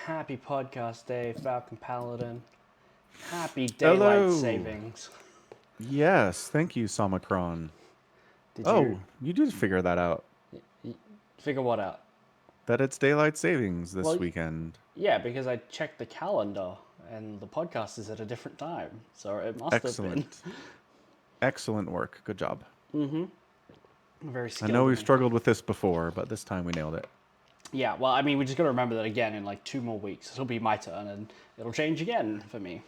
happy podcast day, Falcon Paladin. Happy daylight Hello. savings. Yes, thank you, Somicron. Did you Oh, you did figure that out. figure what out? That it's daylight savings this Well, weekend. yeah, because I checked the calendar and the podcast is at a different time, so it must have been. Excellent. Excellent work. Good job. Very I know skilled of we've me. struggled with this before, but this time we nailed it. Yeah, well, I mean, we just got to remember that again in like 2 more weeks. It'll be my turn and it'll change again for me.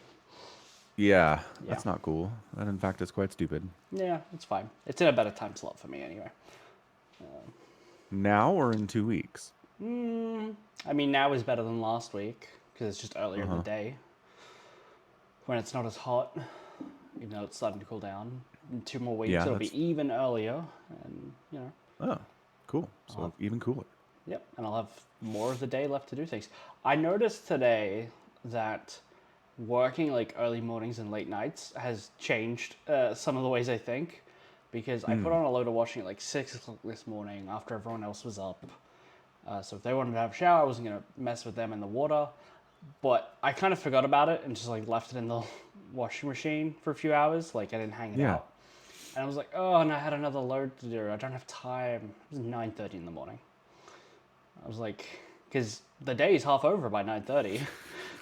Yeah, Yeah. that's not cool. And in fact, it's quite stupid. Yeah, it's fine. It's in a better time slot for me anyway. Now or in 2 weeks? I mean, now is better than last week because it's just earlier in the Uh-huh. day when it's not as hot, even though it's starting to cool down. In 2 more weeks, Yeah, it'll that's... be even earlier, and Oh, cool. I'll have, So even cooler. yep, and I'll have more of the day left to do things. I noticed today that working like early mornings and late nights has changed some of the ways I think, because I put on a load of washing at like 6 o'clock this morning after everyone else was up. So if they wanted to have a shower, I wasn't gonna mess with them in the water. But I kind of forgot about it and just like left it in the washing machine for a few hours. Like I didn't hang it Yeah. out. And I was like, oh, and I had another load to do. I don't have time. It was 9:30 in the morning. I was like, because the day is half over by 9:30.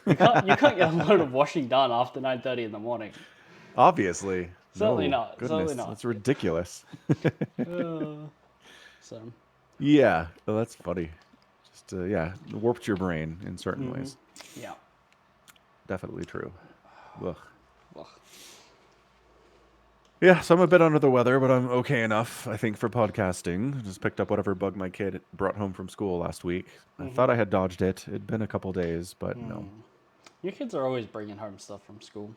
You can't get a load of washing done after 9:30 in the morning. Obviously. Certainly No. not. Certainly Goodness, not. that's ridiculous. So, Yeah, well, that's funny. Just, yeah, warped your brain in certain ways. yeah. Definitely true. Ugh. Ugh. Yeah, so I'm a bit under the weather, but I'm okay enough, I think, for podcasting. Just picked up whatever bug my kid brought home from school last week. I thought I had dodged it. It'd been a couple days, but no. Your kids are always bringing home stuff from school.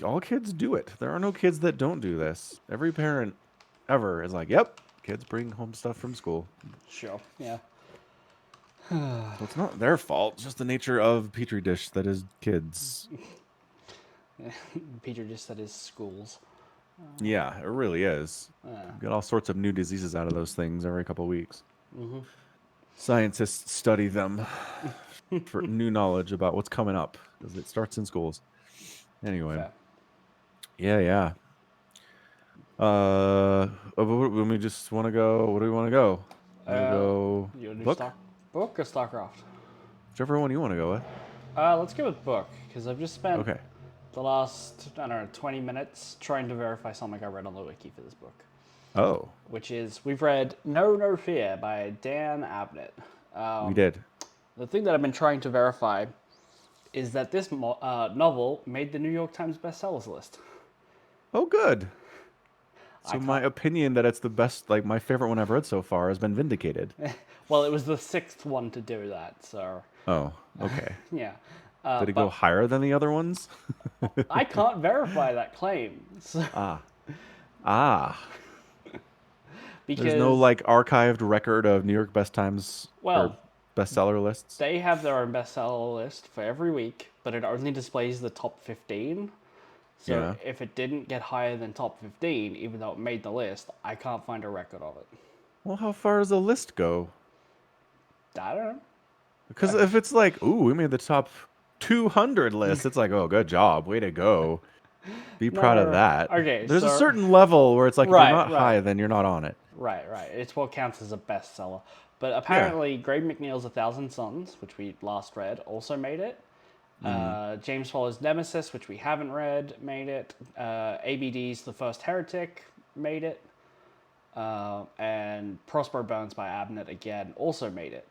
All kids do it. There are no kids that don't do this. Every parent ever is like, yep, kids bring home stuff from school. Sure. Yeah. So it's not their fault. It's just the nature of Petri dish that is kids. Peter just said his schools. Yeah, it really is. Get all sorts of new diseases out of those things every couple weeks. Scientists study them for new knowledge about what's coming up because it starts in schools. Anyway, Fair. yeah. When we just want to go, what do we want to go? Want to go You want to do book? book or StarCraft? Whichever one you want to go with. Let's go with book because I've just spent Okay. the last, I don't know, 20 minutes trying to verify something I read on the wiki for this book, Oh, which is we've read No Fear by Dan Abnett. we did. The thing that I've been trying to verify is that this novel made the New York Times bestsellers list. Oh, good. I So my can't. opinion that it's the best, like my favorite one I've read so far, has been vindicated. Well, it was the sixth one to do that, so Oh, okay. yeah. Did it go But higher than the other ones? I can't verify that claim Ah, there's no because, like archived record of New York Best Times or well, bestseller lists. they have their own bestseller list for every week, but it only displays the top 15. So Yeah. if it didn't get higher than top 15, even though it made the list, I can't find a record of it. Well, how far does the list go? I don't know. Because if it's like, ooh, we made the top 200 list, it's like, oh, good job, way to go. Be proud of No. that. Okay, There's a so certain level where it's like, if you're right, not right, high, then you're not on it. right. It's what counts as a bestseller. But Yeah. apparently, Greg McNeil's A Thousand Suns, which we last read, also made it. James Faller's Nemesis, which we haven't read, made it. ABD's The First Heretic made it. And Prospero Bones by Abnett again also made it.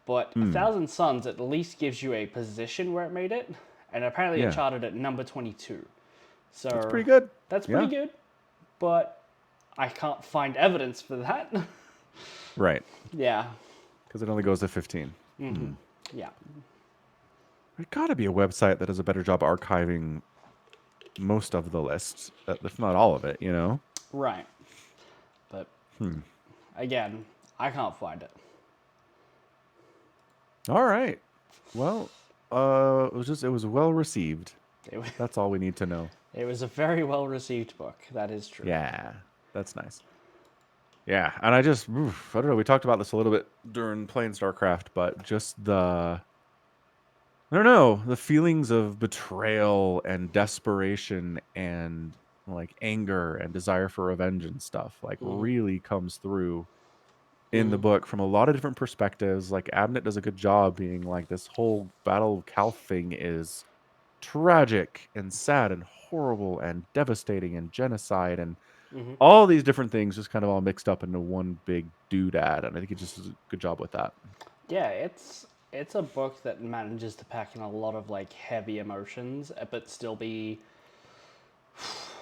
But A Thousand Suns at least gives you a position where it made it. And apparently Yeah. it charted at number 22. So That's pretty good. that's Yeah. pretty good. But I can't find evidence for that. Right. Yeah. Because it only goes to 15. Yeah. There's got to be a website that does a better job archiving most of the list, if not all of it, you know? Right. But again, I can't find it. All right. Well, it was well received. It, wa- That's all we need to know. it was a very well received book. That is true. Yeah, that's nice. Yeah, and I don't know, we talked about this a little bit during playing StarCraft, but just the I don't know, the feelings of betrayal and desperation and like anger and desire for revenge and stuff like Mm-hmm. really comes through in the Mm-hmm. book from a lot of different perspectives. Like Abnett does a good job being like this whole Battle of Calth thing is tragic and sad and horrible and devastating and genocide and Mm-hmm. all these different things just kind of all mixed up into one big doodad. And I think he just does a good job with that. Yeah, it's a book that manages to pack in a lot of like heavy emotions, but still be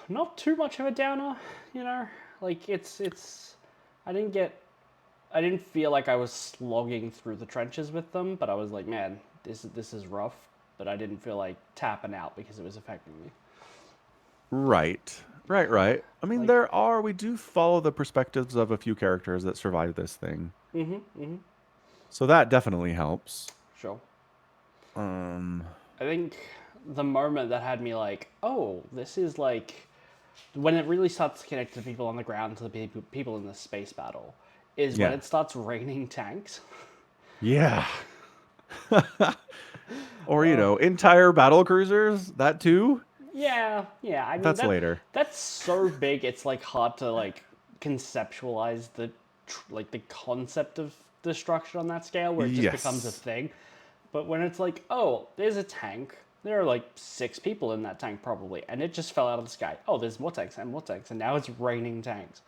not too much of a downer. You know, like it's. I didn't get. I didn't feel like I was slogging through the trenches with them, but I was like, man, this is rough. But I didn't feel like tapping out because it was affecting me. Right. Right. I mean, Like, we do follow the perspectives of a few characters that survived this thing. mm-hmm, mm-hmm, So that definitely helps. sure. Um, I think the moment that had me like, oh, this is like when it really starts to connect to people on the ground, to the people in the space battle, is when yeah. it starts raining tanks. Yeah. Or, entire battle cruisers, that too. Yeah, yeah. I mean That's later. that's so big. It's like hard to like conceptualize like the concept of destruction on that scale, where it just becomes a Yes. thing. But when it's like, oh, there's a tank. There are like 6 people in that tank probably, and it just fell out of the sky. Oh, there's more tanks, and now it's raining tanks.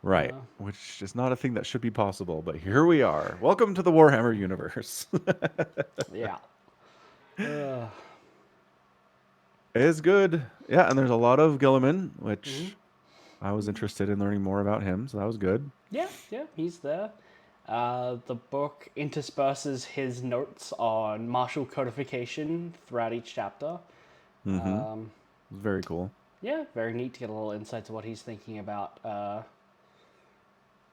Right. Which is not a thing that should be possible, but here we are. Welcome to the Warhammer universe. Yeah. Uh, It is good. Yeah, and there's a lot of Gilliman, mhm. which I was interested in learning more about him, so that was good. Yeah, yeah, he's there. The book intersperses his notes on martial codification throughout each chapter. Mm-hmm. It Um, was very cool. yeah, very neat to get a little insight to what he's thinking about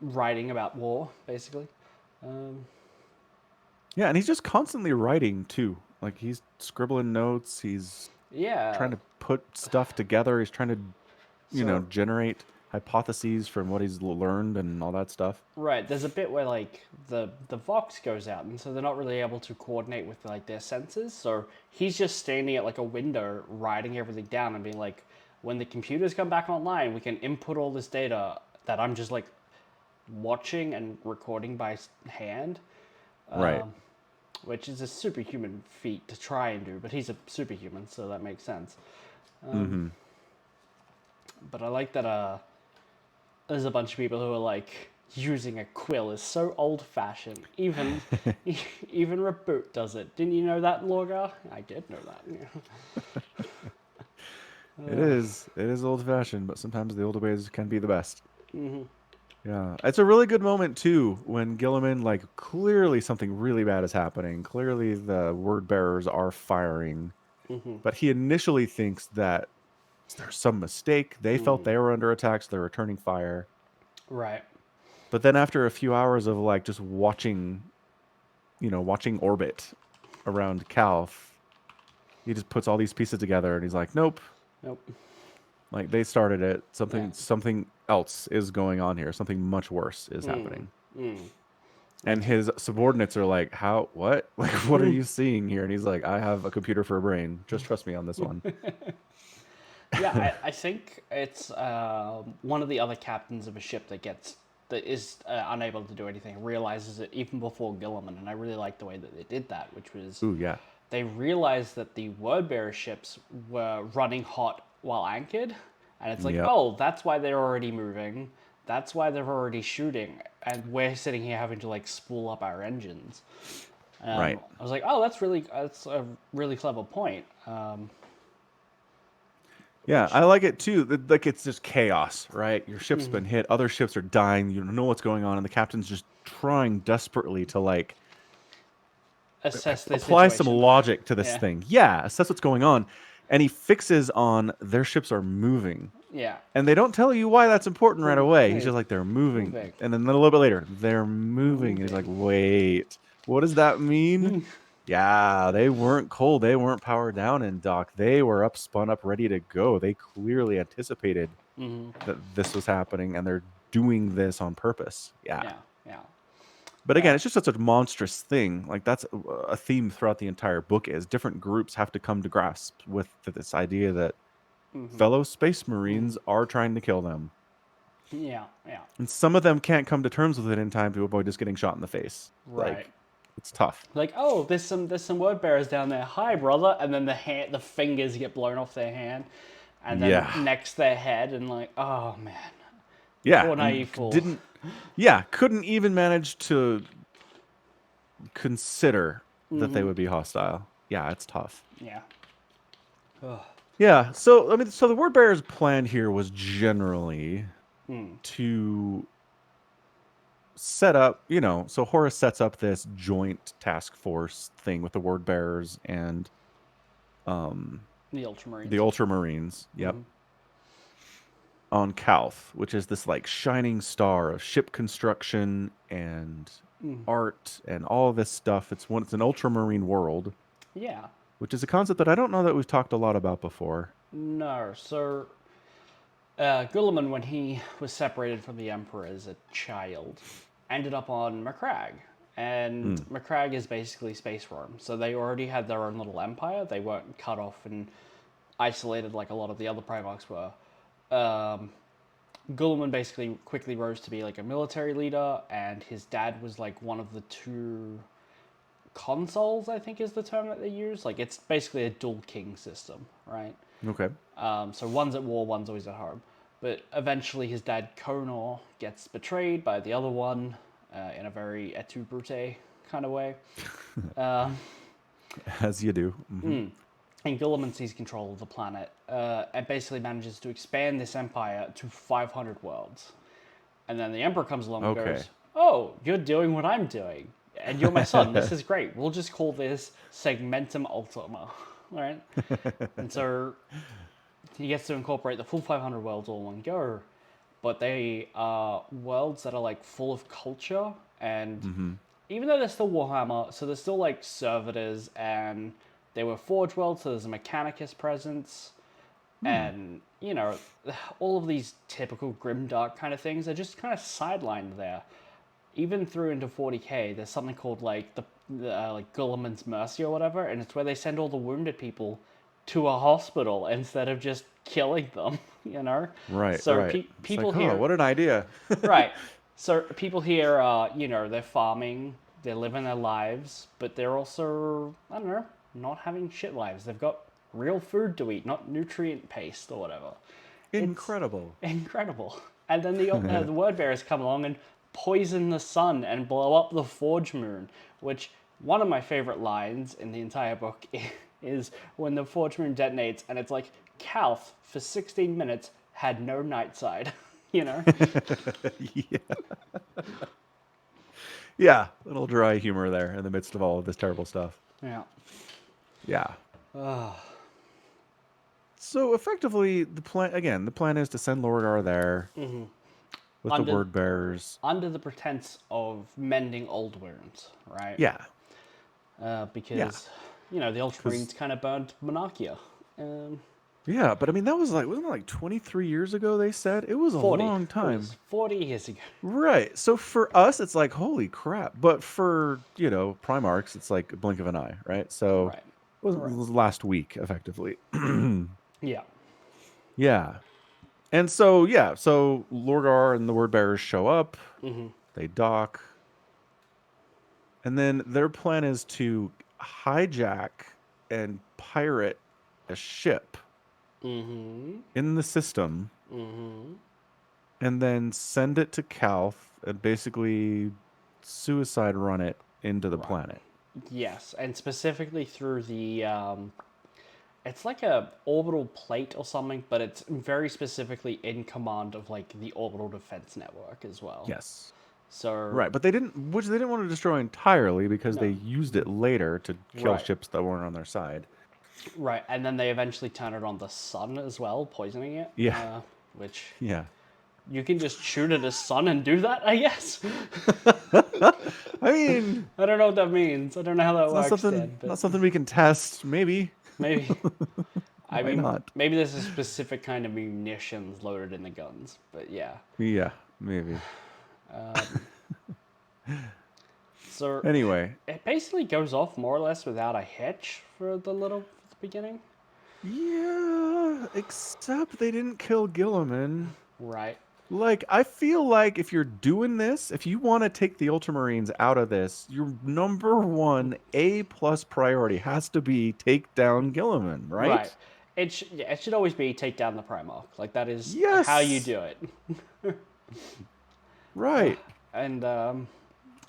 writing about war, basically. Um, Yeah, and he's just constantly writing too. Like he's scribbling notes, he's yeah, trying to put stuff together, he's trying to, so generate hypotheses from what he's learned and all that stuff. right, there's a bit where like the Vox goes out, and so they're not really able to coordinate with like their senses. So he's just standing at like a window, writing everything down, and being like, when the computers come back online, we can input all this data that I'm just like watching and recording by hand, Right. which is a superhuman feat to try and do. But he's a superhuman, so that makes sense. Mm-hmm. But I like that there's a bunch of people who are like using a quill is so old fashioned. Even even Reboot does it. Didn't you know that, Lorgar? I did know that. It is. It is old fashioned, but sometimes the older ways can be the best. Yeah. It's a really good moment too when Gilliman, like, clearly something really bad is happening. Clearly the word bearers are firing. But he initially thinks that there's some mistake. They felt they were under attack, so they're returning fire. Right. But then after a few hours of like just watching, watching orbit around Calth, he just puts all these pieces together and he's like, nope. Nope. Like they started it. Yeah. Something else is going on here. Something much worse is happening. And his subordinates are like, how, what? Like, what are you seeing here? And he's like, I have a computer for a brain. Just trust me on this one. Yeah, I think it's one of the other captains of a ship that is unable to do anything realizes it even before Gilliman, and I really like the way that they did that, which was Ooh, yeah. they realized that the word-bearer ships were running hot while anchored, and it's like, Yep. oh, that's why they're already moving. That's why they're already shooting, and we're sitting here having to like spool up our engines. Right. I was like, oh, that's a really clever point. Yeah, Which I like it too. Like it's just chaos, right? Your ship's been hit, other ships are dying, you don't know what's going on, and the captain's just trying desperately to like assess the apply some situation. logic to this Yeah, thing. Yeah, assess what's going on. And he fixes on their ships are moving. yeah, And they don't tell you why that's important right away. He's Hey, just like, they're moving. moving, And then a little bit later, they're moving. And he's like, wait, what does that mean? Yeah, they weren't cold. They weren't powered down in dock. They were up, spun up, ready to go. They clearly anticipated that this was happening and they're doing this on purpose. Yeah. yeah, yeah. But again, it's just such a monstrous thing. Like that's a theme throughout the entire book is different groups have to come to grasp with this idea that fellow space marines are trying to kill them. Yeah, yeah. And some of them can't come to terms with it in time to avoid just getting shot in the face. Right. Like it's tough. Like, oh, there's some word bearers down there. Hi, brother. And then the fingers get blown off their hand, and then Yeah. next their head, and like, oh man, Yeah. poor And naive fool. couldn't even manage to consider that they would be hostile. Yeah, it's tough. Yeah. Ugh. Yeah. So I mean, so the word bearer's plan here was generally to set up, so Horus sets up this joint task force thing with the word bearers and The Ultramarines. the Ultramarines. Yep. On Calth, which is this like shining star of ship construction and art and all of this stuff. It's an ultramarine world. Yeah. Which is a concept that I don't know that we've talked a lot about before. No, so Guilliman, when he was separated from the Emperor as a child, ended up on Macragge. And Macragge is basically Space Rome. So they already had their own little empire. They weren't cut off and isolated like a lot of the other Primarchs were. Guilliman basically quickly rose to be like a military leader, and his dad was like one of the two consuls, I think is the term that they use. Like it's basically a dual king system, right? Okay. So one's at war, one's always at home. But eventually his dad, Conor, gets betrayed by the other one in a very et tu brute kind of way. As you do. And Guilliman seizes control of the planet and basically manages to expand this empire to 500 worlds. And then the Emperor comes along and goes, oh, you're doing what I'm doing. And you're my son. This is great. We'll just call this Segmentum Ultima. Right? And so he gets to incorporate the full 500 worlds all in one go. But they are worlds that are like full of culture. And even though they're still Warhammer, so they're still like servitors, and they were Forge worlds, so there's a Mechanicus presence. And, all of these typical grimdark kind of things are just kind of sidelined there. Even through into 40k, there's something called like like Guilliman's Mercy or whatever, and it's where they send all the wounded people to a hospital instead of just killing them, Right. So right. People like, here, what an idea. right? So people here, they're farming, they're living their lives, but they're also, I don't know, not having shit lives. They've got real food to eat, not nutrient paste or whatever. Incredible. It's incredible. And then the word bearers come along and poison the sun and blow up the Forge Moon, which one of my favorite lines in the entire book is when the Forge Moon detonates and it's like, Calth, for 16 minutes, had no night side, Yeah. Yeah, little dry humor there in the midst of all of this terrible stuff. Yeah. Yeah. So effectively, the plan is to send Lorgar there with the word bearers under the pretense of mending old wounds, right? Yeah. Because the Ultramarines kind of burned Monarchia. Yeah, but I mean that was wasn't it like 23 years ago? They said it was a long time. 40 years ago. Right. So for us, it's like holy crap. But for Primarchs, it's like a blink of an eye, right? So Right. it was last week, effectively. Yeah. Yeah. And so so Lorgar and the word bearers show up. They dock, and then their plan is to hijack and pirate a ship in the system, and then send it to Calth and basically suicide run it into the planet. Yes, and specifically through the it's like a orbital plate or something, but it's very specifically in command of like the orbital defense network as well. Yes. So right, but they didn't want to destroy entirely because they used it later to kill ships that weren't on their side. Right, and then they eventually turn it on the sun as well, poisoning it. Yeah. Which you can just shoot at a sun and do that, I guess. I mean, I don't know what that means. I don't know how that works. Not something we can test. Maybe. I mean, not? Maybe there's a specific kind of munitions loaded in the guns, but yeah. Yeah, maybe. So Anyway, it basically goes off more or less without a hitch for the beginning. yeah, except they didn't kill Gilliman. Right. Like, I feel like if you're doing this, if you want to take the Ultramarines out of this, your number one A+ priority has to be take down Gilliman, Right. right? It should always be take down the Primarch. Like that is how you Yes, do it. right. And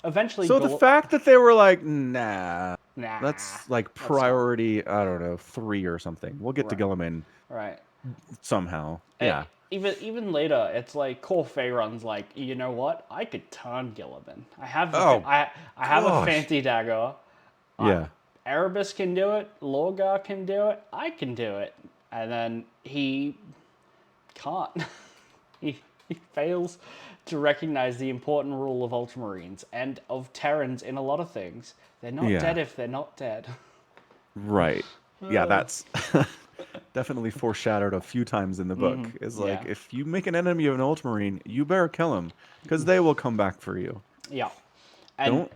eventually, So the fact that they were like, nah, nah, that's like that's fine. priority, I don't know, 3 or something. We'll get to Right. Gilliman Right. somehow. Eh, Yeah. even later, it's like Core Faerun's like, you know what? I could turn Gilliman. Oh I have a gosh. fancy dagger. Yeah. Erebus can do it. Lorgar can do it. I can do it. And then he can't. he fails to recognize the important rule of Ultramarines and of Terrans in a lot of things. They're not Yeah. dead if they're not dead. Right. Yeah, that's definitely foreshadowed a few times in the book. Is like, Yeah. if you make an enemy of an Ultramarine, you better kill him because they will come back for you. Yeah. And Don't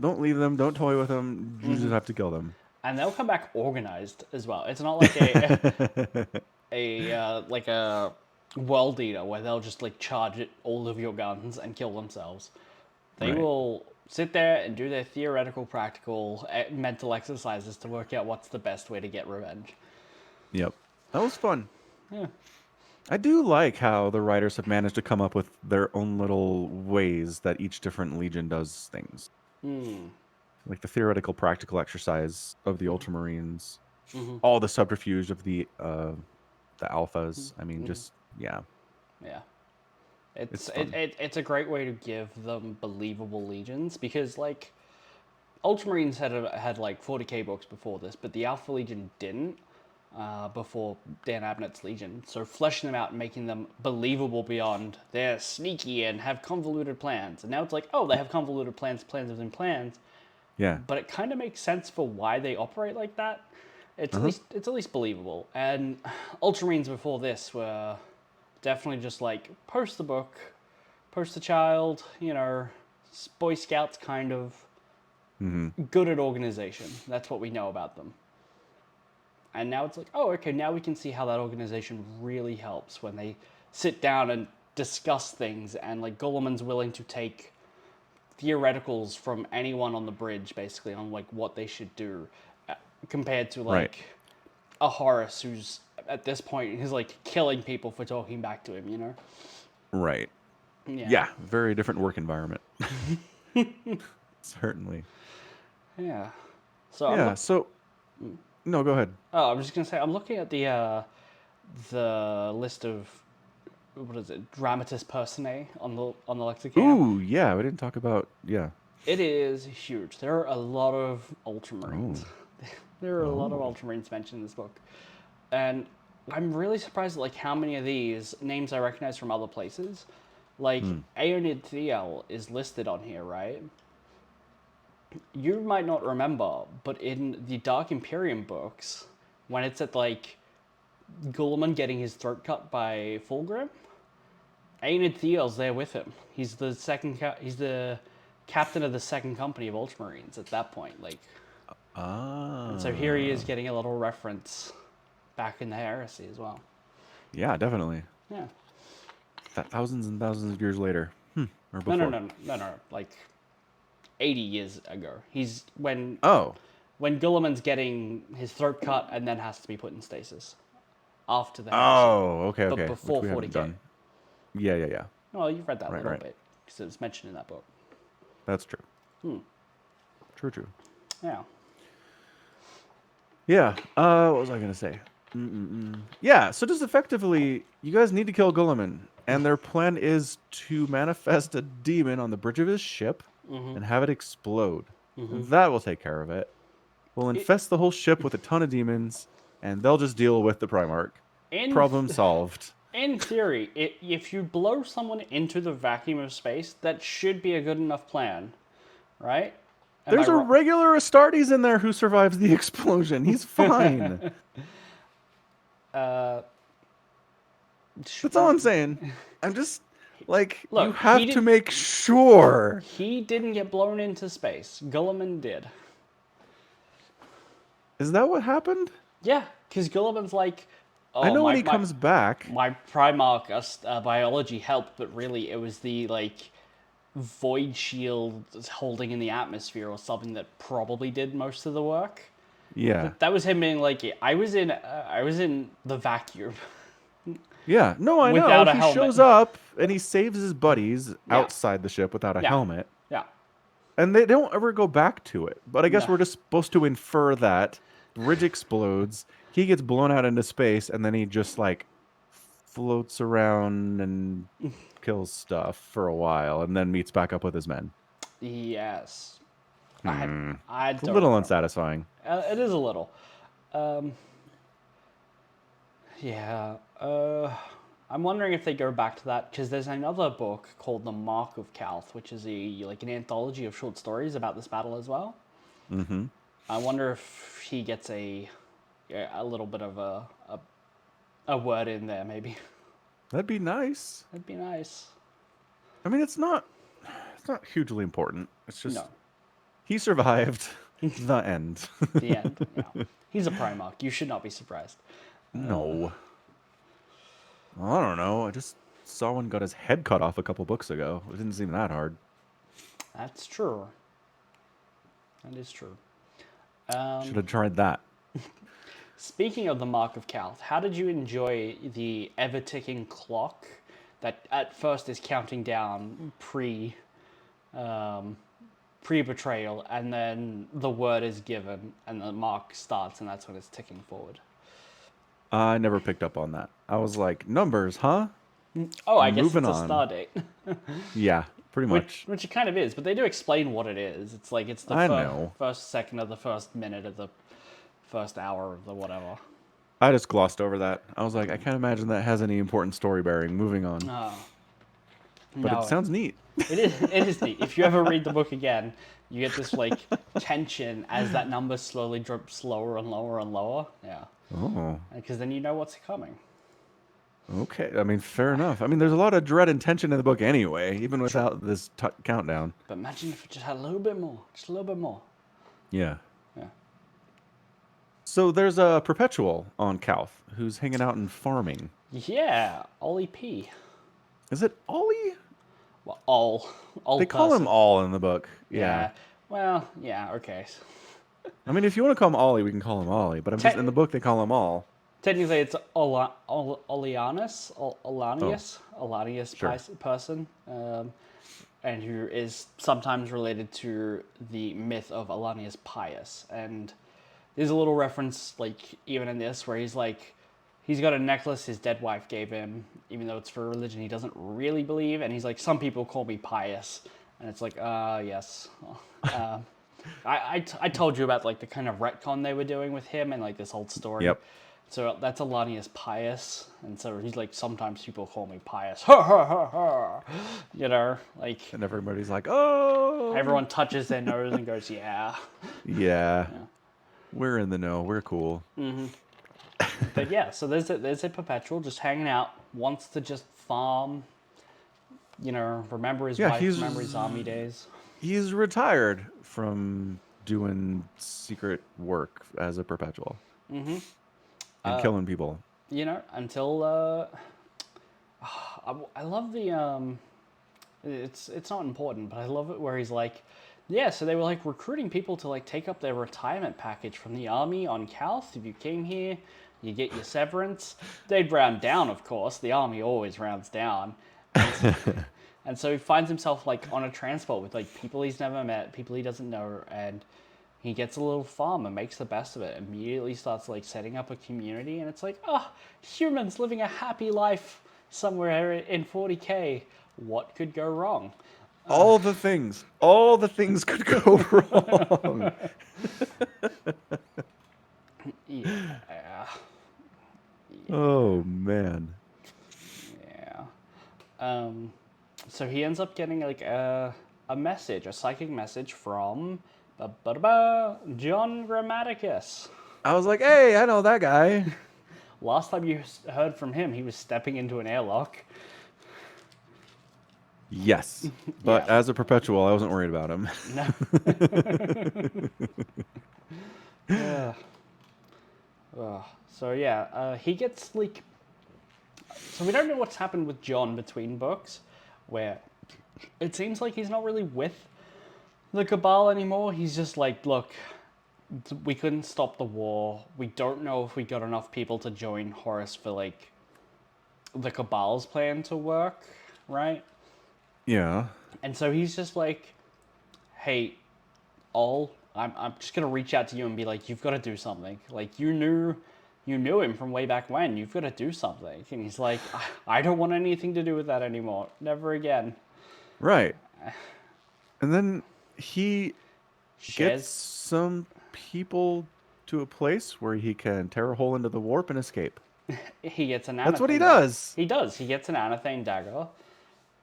don't leave them. Don't toy with them. You just have to kill them. and they'll come back organized as well. It's not like a world eater where they'll just like charge at all of your guns and kill themselves. They Right. will sit there and do their theoretical, practical, mental exercises to work out what's the best way to get revenge. Yep. That was fun. Yeah. I do like how the writers have managed to come up with their own little ways that each different legion does things. Like the theoretical, practical exercise of the Ultramarines, all the subterfuge of the alphas. I mean, just yeah, Yeah. it's fun. It's a great way to give them believable legions because like Ultramarines had like 40k books before this, but the Alpha Legion didn't before Dan Abnett's Legion. So fleshing them out and making them believable beyond they're sneaky and have convoluted plans. And now it's like, oh, they have convoluted plans, plans within plans, Yeah. but it kind of makes sense for why they operate like that. It's at least believable. And Ultramarines before this were definitely just like post the book, post the child, Boy Scouts kind of good at organization. That's what we know about them. And now it's like, oh, okay, now we can see how that organization really helps when they sit down and discuss things, and like Gulliman's willing to take theoreticals from anyone on the bridge, basically, on like what they should do, compared to Right. like a Horus who's at this point he's like killing people for talking back to him. Right. Yeah. Yeah. Very different work environment. Certainly. Yeah. So Yeah. So no, go ahead. I'm just gonna say I'm looking at the list of what is it, dramatis personae on the lexicon. Ooh, yeah. We didn't talk about yeah. It is huge. There are a lot of Ultramarines. There are a lot of Ultramarines mentioned in this book, and I'm really surprised at like how many of these names I recognize from other places. Like Aeonid Thiel is listed on here, right? You might not remember, but in the Dark Imperium books, when it's at like Gulliman getting his throat cut by Fulgrim, Aeonid Thiel's there with him. He's the he's the captain of the second company of Ultramarines at that point. Like, and so here he is getting a little reference back in the Heresy as well. Yeah, definitely. Yeah. Thousands and thousands of years later. Or before. No. Like 80 years ago. He's when Oh. Gulliman's getting his throat cut and then has to be put in stasis after the Heresy. Oh, okay, But okay. before Which we haven't 40k. done. Yeah. Oh, you've read that a Right, little right. bit because it was mentioned in that book. That's true. True. Yeah. Yeah. What was I gonna say? Yeah. So just effectively, you guys need to kill Gulliman, and their plan is to manifest a demon on the bridge of his ship and have it explode. That will take care of it. We'll infest the whole ship with a ton of demons, and they'll just deal with the Primarch. Problem solved. In theory, if you blow someone into the vacuum of space, that should be a good enough plan, right? There's a regular Astartes in there who survives the explosion. He's fine. That's all I'm saying. Like, Look, you have to make sure. He didn't get blown into space. Gulliman did. Is that what happened? Yeah, because Gulliman's like, I oh, know when he comes back. my Primarch biology helped, but really it was the like void shield holding in the atmosphere or something that probably did most of the work. Yeah. That was him being like, I was in the vacuum Yeah. No, I know. without a He helmet. shows up and he saves his buddies Yeah, outside the ship without a yeah, helmet. yeah. And they don't ever go back to it. But I guess No. we're just supposed to infer that bridge explodes, he gets blown out into space, and then he just like floats around and kills stuff for a while, and then meets back up with his men. Yes. I It's a don't little remember. unsatisfying. It is a little. Yeah. I'm wondering if they go back to that because there's another book called The Mark of Calth, which is an anthology of short stories about this battle as well. Mm-hmm. I wonder if he gets a little bit of a word in there, maybe. That'd be nice. That'd be nice. I mean, it's not hugely important. It's just No, he survived the end. the end. Yeah, he's a Primarch. You should not be surprised. No. Well, I don't know. I just saw one got his head cut off a couple books ago. It didn't seem that hard. That's true. That is true. Should have tried that. Speaking of the Mark of Calth, how did you enjoy the ever-ticking clock that at first is counting down pre-betrayal, and then the word is given, and the mark starts, and that's when it's ticking forward? I never picked up on that. I was like, numbers, huh? Oh, I guess Moving it's a on. star date. Yeah, pretty much. Which it kind of is, but they do explain what it is. It's like it's the I know. first second of the first minute of the first hour of the whatever. I just glossed over that. I was like, I can't imagine that has any important story bearing. Moving on. But No, it sounds neat. it is neat. If you ever read the book again, you get this like tension as that number slowly drops lower and lower and lower. Yeah, Oh, because then you know what's coming. okay. I mean, fair enough. I mean, there's a lot of dread and tension in the book anyway, even without this countdown. But imagine if it just had a little bit more, just a little bit more. Yeah. Yeah. So there's a perpetual on Calth who's hanging out and farming. Yeah, Ollie P. Is it Ollie? Well, all They call him All in the book. Yeah. Well, yeah, okay. I mean, if you want to call him Ollie, we can call him Ollie. But I'm just in the book they call him All. Technically, it's Olanius Sure. person, and who is sometimes related to the myth of Olanius Pius. And there's a little reference, like, even in this, where he's like, he's got a necklace his dead wife gave him, even though it's for a religion he doesn't really believe, and he's like, some people call me pious, and it's like, yes. I told you about, like, the kind of retcon they were doing with him and, like, this whole story. Yep. So that's Alanius Pius, and so he's like, sometimes people call me Pius. Ha ha ha ha! You know, like... And everybody's like, oh! Everyone touches their nose and goes, yeah. Yeah. We're in the know. We're cool. But yeah, so there's a perpetual just hanging out, wants to just farm, remember his wife, remember his army days. He's retired from doing secret work as a perpetual. Mm-hmm. And killing people. Until I love the it's not important, but I love it where he's like, yeah, so they were like recruiting people to like take up their retirement package from the army on Calth. If you came here, you get your severance. They'd round down, of course. The army always rounds down. And so he finds himself like on a transport with like people he's never met, people he doesn't know, and he gets a little farm and makes the best of it. Immediately starts like setting up a community, and it's like, humans living a happy life somewhere in 40K. What could go wrong? All the things could go wrong. Yeah. Oh man. Yeah. So he ends up getting like a message, a psychic message from John Grammaticus. I was like, hey, I know that guy. Last time you heard from him, he was stepping into an airlock. Yes, but Yeah. as a perpetual, I wasn't worried about him. No. Uh, so yeah, he gets like. So we don't know what's happened with John between books, where it seems like he's not really with the Cabal anymore. He's just like, look, we couldn't stop the war. We don't know if we got enough people to join Horus for like the Cabal's plan to work, right? Yeah. And so he's just like, hey, I'm just gonna reach out to you and be like, you've got to do something. Like you knew him from way back when. You've got to do something. And he's like, I don't want anything to do with that anymore. Never again. Right. And then he gets Shares. some people to a place where he can tear a hole into the warp and escape. He gets an That's what he anathane dagger. does. He does. He gets an anathane dagger,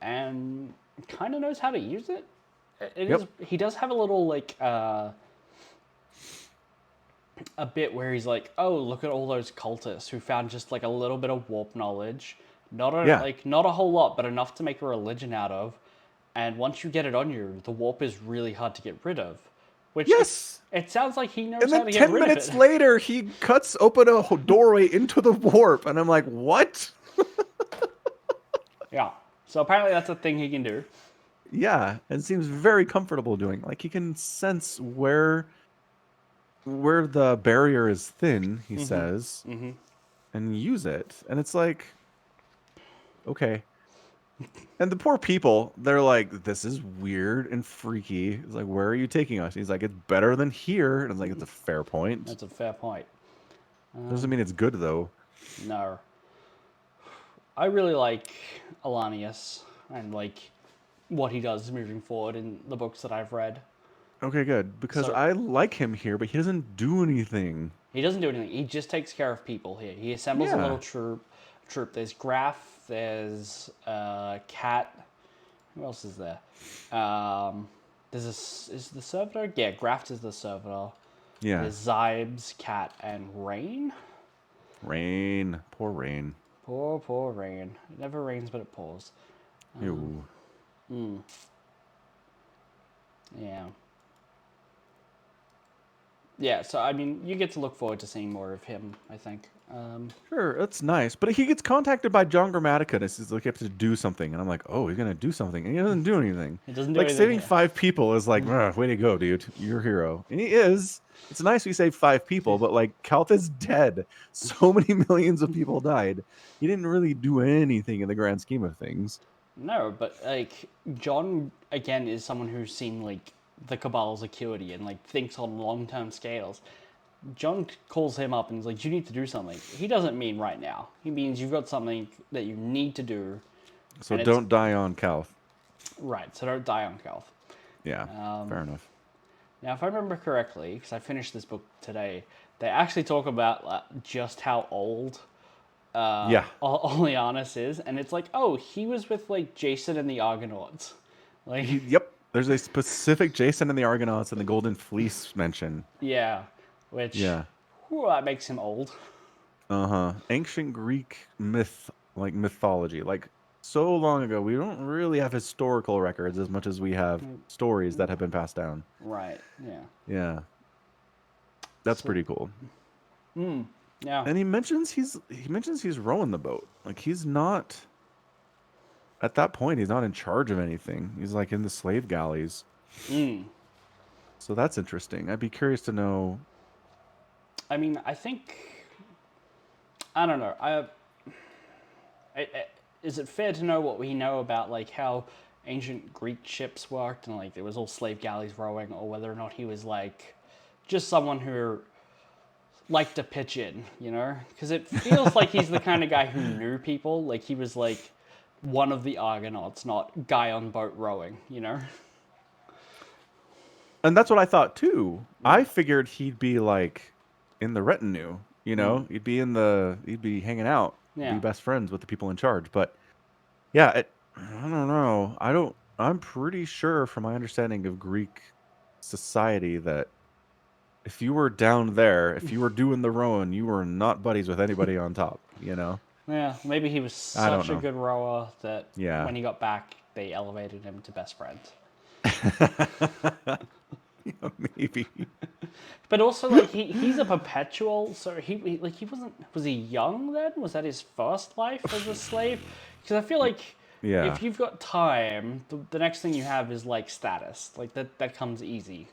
and kind of knows how to use it. It Yep. is. He does have a little like a bit where he's like, "Oh, look at all those cultists who found just like a little bit of warp knowledge, Yeah. not a whole lot, but enough to make a religion out of. And once you get it on you, the warp is really hard to get rid of." Which Yes. it sounds like he knows And how then to get 10 rid of minutes it. later, he cuts open a doorway into the warp. And I'm like, what? Yeah. So apparently that's a thing he can do. Yeah. And seems very comfortable doing. Like he can sense where the barrier is thin, he says, and use it. And it's like, okay. And the poor people, they're like, this is weird and freaky. It's like, where are you taking us? He's like, it's better than here. And it's like, it's a fair point. That's a fair point. Doesn't mean it's good, though. No. I really like Alanius and like what he does moving forward in the books that I've read. Okay, good. Because So I like him here, but he doesn't do anything. he doesn't do anything. He just takes care of people here. He assembles a Yeah. little troop. There's Graf. There's Cat. Who else is there? Is the servitor? Yeah, Graft is the servitor. Yeah. There's Zybes, Cat, and Rain. Rain. Poor Rain. Poor Rain. It never rains, but it pours. Ew. Yeah. Yeah, so I mean, you get to look forward to seeing more of him, I think. Sure, that's nice. But he gets contacted by John Grammatica and says, like, you have to do something. And I'm like, oh, he's going to do something. And he doesn't do anything. He doesn't do like, anything, saving yeah. 5 people is like, way to go, dude. You're a hero. And he is. It's nice we saved 5 people, but, like, Kalth is dead. So many millions of people died. He didn't really do anything in the grand scheme of things. No, but like John again is someone who's seen like the Cabal's acuity and like thinks on long-term scales. John calls him up and is like, "You need to do something." He doesn't mean right now. He means you've got something that you need to do. So don't die on Kalth. Right. So don't die on Kalth. Yeah, fair enough. Now, if I remember correctly, because I finished this book today, they actually talk about just how old Yeah. Oleanus is, and it's like, oh, he was with like Jason and the Argonauts. Like, Yep. There's a specific Jason and the Argonauts and the Golden Fleece mention. yeah, which Yeah. that makes him old. Ancient Greek mythology. Like, so long ago, we don't really have historical records as much as we have stories that have been passed down. Right. Yeah. Yeah. That's pretty cool. Yeah. And he mentions he's rowing the boat. Like, he's not at that point, he's not in charge of anything. He's like in the slave galleys. So that's interesting. I'd be curious to know. I mean, I think I don't know. Is it fair to know what we know about like how ancient Greek ships worked and like there was all slave galleys rowing, or whether or not he was like just someone who liked to pitch in, you know? Because it feels like he's the kind of guy who knew people. Like he was like one of the Argonauts, not guy on boat rowing, you know? And that's what I thought too. I figured he'd be like in the retinue, you know? He'd be hanging out, Yeah. be best friends with the people in charge. But yeah, I don't know. I'm pretty sure from my understanding of Greek society that if you were down there, if you were doing the rowing, you were not buddies with anybody on top, you know? Yeah, maybe he was I don't such a know. good rower that Yeah. when he got back, they elevated him to best friend. Yeah, maybe. But also, like, he's a perpetual, so he wasn't, was he young then? Was that his first life as a slave? Because I feel like Yeah. if you've got time, the next thing you have is like status. Like that comes easy,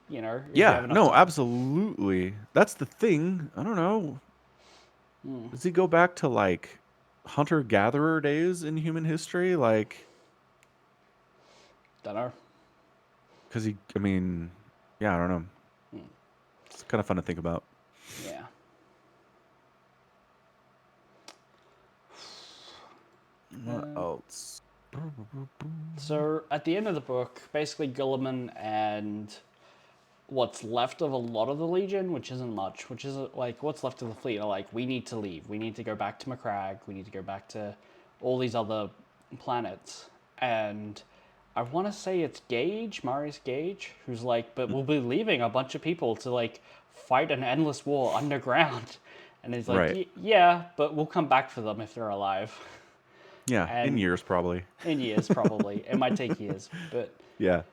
you know, if you Yeah, have enough no, time. absolutely. That's the thing. I don't know. Does he go back to like hunter-gatherer days in human history? Like, Don't know. because I mean, yeah, I don't know. It's kind of fun to think about. Yeah. What else? So at the end of the book, basically Gulliman and what's left of a lot of the Legion, which isn't much, which is like what's left of the fleet are like, we need to leave. We need to go back to Macragge. We need to go back to all these other planets. And I want to say it's Gage, Marius Gage, who's like, but we'll be leaving a bunch of people to like fight an endless war underground. And he's like, Right. yeah, but we'll come back for them if they're alive. Yeah, in And years probably. in years, probably. It might take years. But Yeah.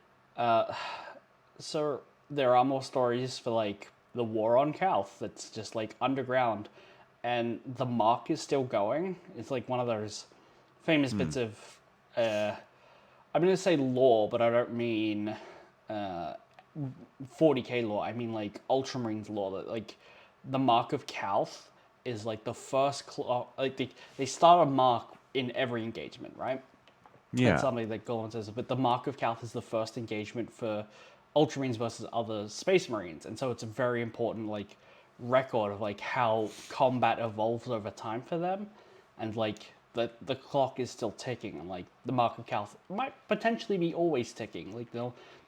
so there are more stories for like the war on Calth that's just like underground, and the mark is still going. It's like one of those famous bits of I'm gonna say lore, but I don't mean 40k lore. I mean like Ultramarines lore. That like the mark of Calth is like the first like they start a mark in every engagement, right? That's Yeah. something that Golan says. But the Mark of Calth is the first engagement for Ultramarines versus other Space Marines, and so it's a very important like record of like how combat evolves over time for them, and like the clock is still ticking, and like the Mark of Calth might potentially be always ticking. Like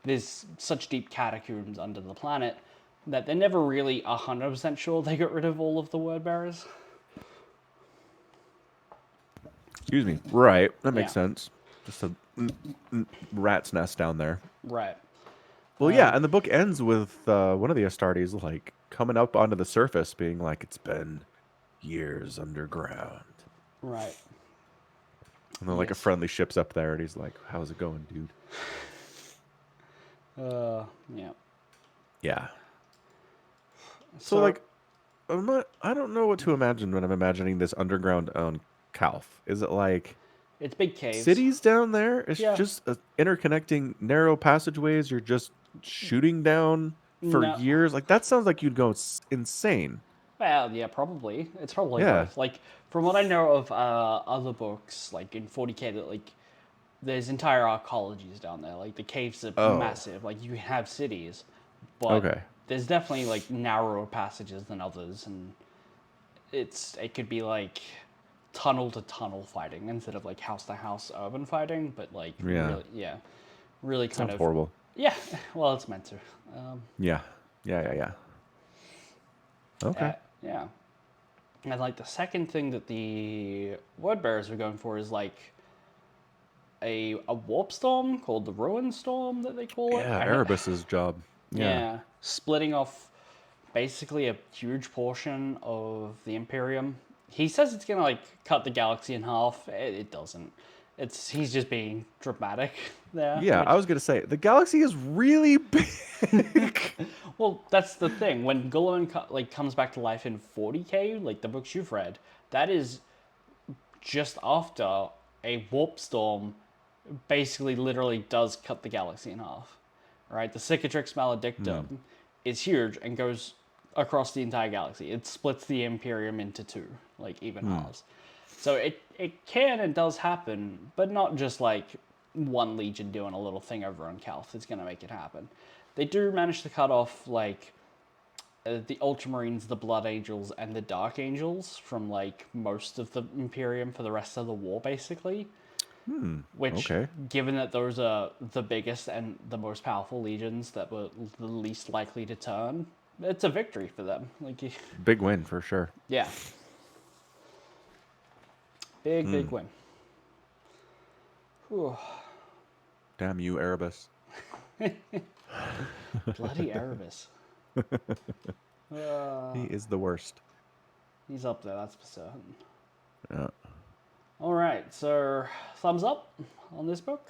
there's such deep catacombs under the planet that they're never really 100% sure they got rid of all of the word bearers. Excuse me. Right. That makes Yeah, sense. Just a rat's nest down there. right. Well, yeah, and the book ends with one of the Astartes like coming up onto the surface, being like, "It's been years underground," Right. and then like a Yes. friendly ship's up there, and he's like, "How's it going, dude?" Yeah. Yeah. So So like, I don't know what to imagine when I'm imagining this underground on Calf. Is it like it's big caves. cities down there? It's Yeah. just interconnecting narrow passageways. You're just shooting down for No. years. Like that sounds like you'd go insane. Well, yeah, probably. It's probably Yeah. both. Like from what I know of other books, like in 40k, that like there's entire arcologies down there. Like the caves are Oh. massive. Like you have cities, but Okay. there's definitely like narrower passages than others, and it could be like tunnel to tunnel fighting instead of like house to house urban fighting, but like Yeah. really, yeah, really kind Sounds of, horrible. yeah. Well, it's meant to. Yeah. Yeah. Yeah. Yeah. Okay. Yeah. And like the second thing that the word bearers were going for is like a warp storm called the Ruin Storm that they call it. Yeah. And Erebus's job. Yeah. yeah, splitting off basically a huge portion of the Imperium. He says it's gonna like cut the galaxy in half. It doesn't. He's just being dramatic there. Yeah. Which, I was gonna say the galaxy is really big. well, that's the thing. When Gulliman like comes back to life in 40k, like the books you've read, that is just after a warp storm basically literally does cut the galaxy in half. Right? The Cicatrix Maledictum is huge and goes across the entire galaxy. It splits the Imperium into two, like even halves. So it can and does happen, but not just like one legion doing a little thing over on Calth. It's gonna make it happen. They do manage to cut off like the Ultramarines, the Blood Angels, and the Dark Angels from like most of the Imperium for the rest of the war, basically. Which, Okay. given that those are the biggest and the most powerful legions that were the least likely to turn, it's a victory for them. Like, Big win for sure. yeah, big win. Whew. Damn you, Erebus. Bloody Erebus. He is the worst. He's up there, that's for certain. Yeah. All right, so thumbs up on this book.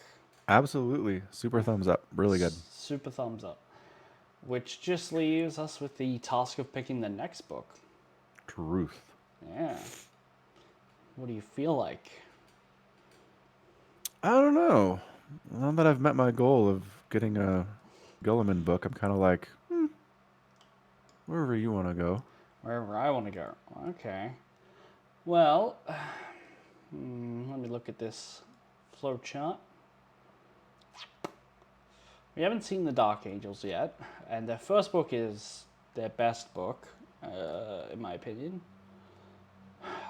Absolutely. Super thumbs up. Really good. Super thumbs up. Which just leaves us with the task of picking the next book. Truth. Yeah. What do you feel like? I don't know. Now that I've met my goal of getting a Gilliman book, I'm kind of like, wherever you want to go. Wherever I want to go. Okay. Well, let me look at this flow chart. We haven't seen the Dark Angels yet, and their first book is their best book, in my opinion.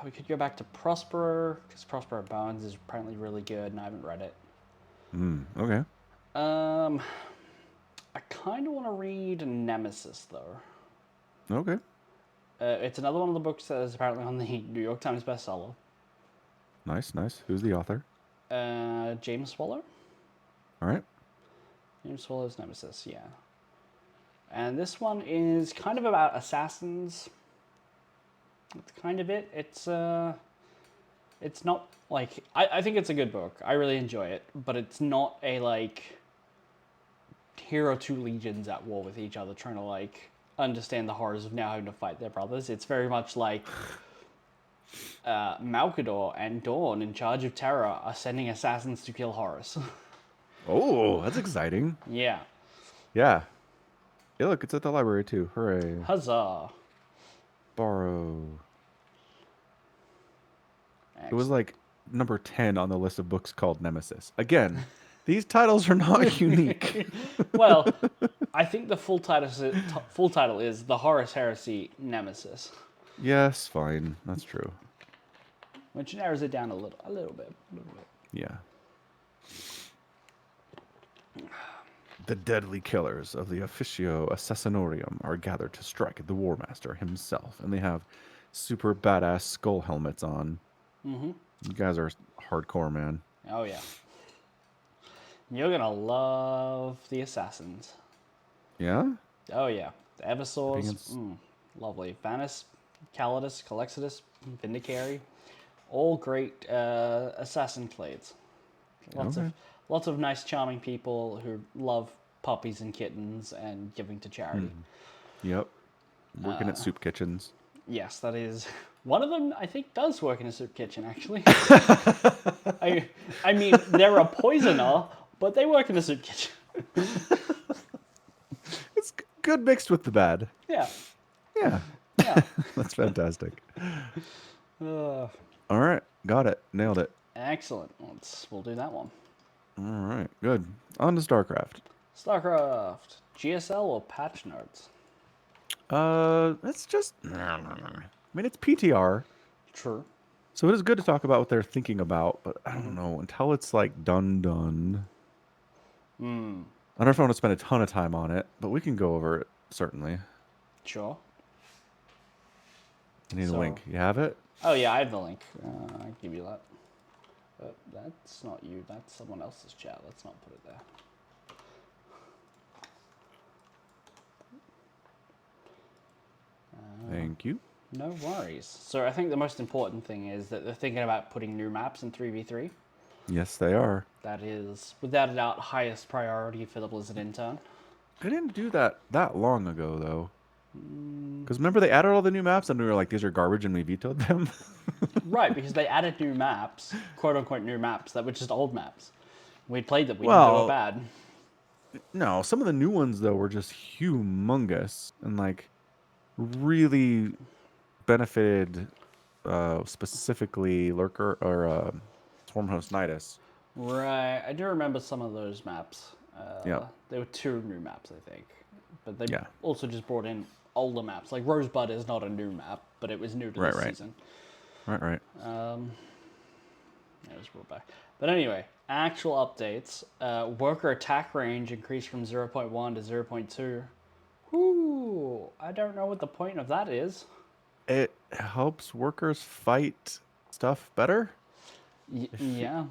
We could go back to Prospero, because Prospero Bones is apparently really good, and I haven't read it. Okay. I kind of want to read Nemesis, though. Okay. It's another one of the books that is apparently on the New York Times bestseller. Nice, nice. Who's the author? James Swallow? All right. James Swallow's Nemesis, yeah. And this one is kind of about assassins. That's kind of it. It's not like I think it's a good book. I really enjoy it, but it's not a like hero two legions at war with each other trying to like understand the horrors of now having to fight their brothers. It's very much like Malkador and Dawn in charge of Terror are sending assassins to kill Horus. Oh, that's exciting. Yeah. Yeah. Yeah, look, it's at the library too. Hooray. Huzzah. Borrow. It was Excellent. like number 10 on the list of books called Nemesis. Again, these titles are not unique. Well, I think the full title is The Horus Heresy Nemesis, Yes, fine. That's true. which narrows it down a little bit. Yeah. The deadly killers of the Officio Assassinorum are gathered to strike the War Master himself, and they have super badass skull helmets on. You guys are hardcore, man. Oh yeah, you're gonna love the assassins. Yeah? Oh yeah, the Eversaws, It's- lovely. Vanus, Calidus, Calexidus, Vindicary, all great assassin clades. Lots Okay. of lots of nice, charming people who love puppies and kittens and giving to charity. Yep. Working at soup kitchens. Yes, that is one of them. I think does work in a soup kitchen. Actually, I mean they're a poisoner, but they work in a soup kitchen. It's good mixed with the bad. Yeah, Yeah. yeah. That's fantastic. Uh, All right. Got it. Nailed it. excellent. We'll do that one. All right. Good. On to StarCraft. StarCraft, GSL or patch notes? It's just. I mean, it's PTR, True. so it is good to talk about what they're thinking about, but I don't know until it's like done. I don't know if I want to spend a ton of time on it, but we can go over it certainly. Sure. I need a So- link. You have it? Oh yeah, I have the link. I'll give you that. But that's not you. That's someone else's chat. Let's not put it there. Thank you. No worries. So I think the most important thing is that they're thinking about putting new maps in 3v3. Yes, they are. That is, without a doubt, highest priority for the Blizzard intern. They didn't do that long ago though. Because remember they added all the new maps and we were like, these are garbage, and we vetoed them. Right, because they added new maps, quote unquote new maps, that were just old maps. We played them, we knew they Well- were bad. No, some of the new ones though were just humongous and like really benefited specifically Lurker or Swarmhost Nidus. Right, I do remember some of those maps. Yeah. There were two new maps, I think. But they Yeah. also just brought in older maps. Like Rosebud is not a new map, but it was new to Right, this right. season. Right. It was brought back. But anyway, actual updates. Worker attack range increased from 0.1 to 0.2. Whoo! I don't know what the point of that is. It helps workers fight stuff better, Yeah.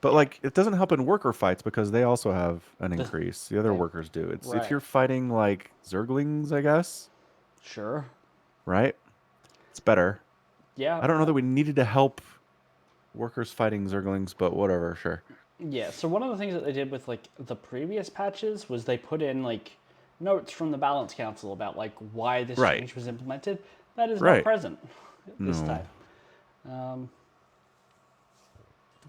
but like it doesn't help in worker fights because they also have an increase. The other they- workers do. It's right. if you're fighting like Zerglings, I guess, Sure. right? It's better. Yeah. I don't know that we needed to help workers fighting zerglings, but whatever, sure. Yeah, so one of the things that they did with like the previous patches was they put in like notes from the balance council about like why this Right. change was implemented. That is not Right. present this No. time.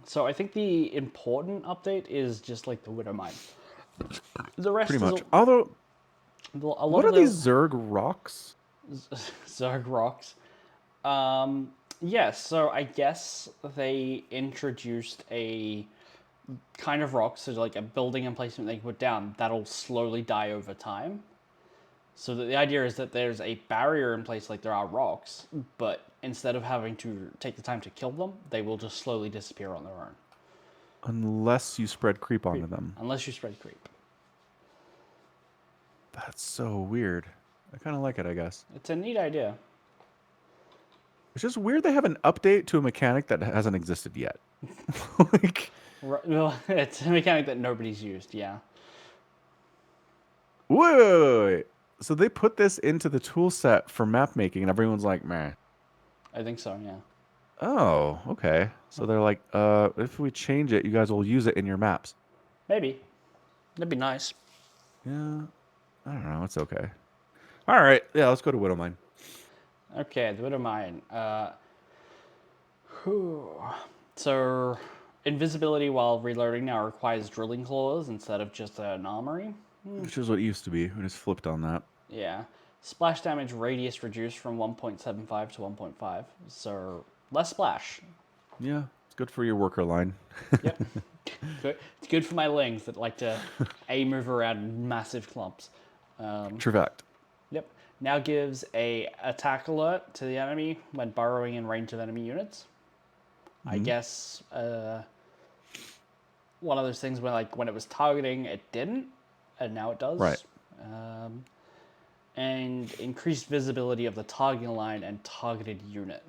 So I think the important update is just like the Widow Mine. The Pretty rest is much. Although, a lot what of are these the Zerg rocks? Zerg rocks. Yes, so I guess they introduced a kind of rock, so like a building emplacement they can put down that'll slowly die over time. So that the idea is that there's a barrier in place like there are rocks, but instead of having to take the time to kill them, they will just slowly disappear on their own. Unless you spread creep onto them. Unless you spread creep. That's so weird. I kind of like it, I guess. It's a neat idea. It's just weird they have an update to a mechanic that hasn't existed yet. Like, Well, it's a mechanic that nobody's used, yeah. wait. So they put this into the tool set for map making, and everyone's like, meh. I think so, yeah. Oh, okay. So they're like, if we change it, you guys will use it in your maps. Maybe. That'd be nice. Yeah. I don't know. It's okay. All right. Yeah, let's go to Widowmine. Okay, the Widow Mine. So, invisibility while reloading now requires drilling claws instead of just an armory. Which is what it used to be. We just flipped on that. Yeah. Splash damage radius reduced from 1.75 to 1.5. So, less splash. Yeah, it's good for your worker line. Yep. Good. It's good for my lings that like to move around in massive clumps. Trivect. Yep. Now gives a attack alert to the enemy when burrowing in range of enemy units. I guess one of those things where like when it was targeting it didn't, and now it does. Right. And increased visibility of the targeting line and targeted unit.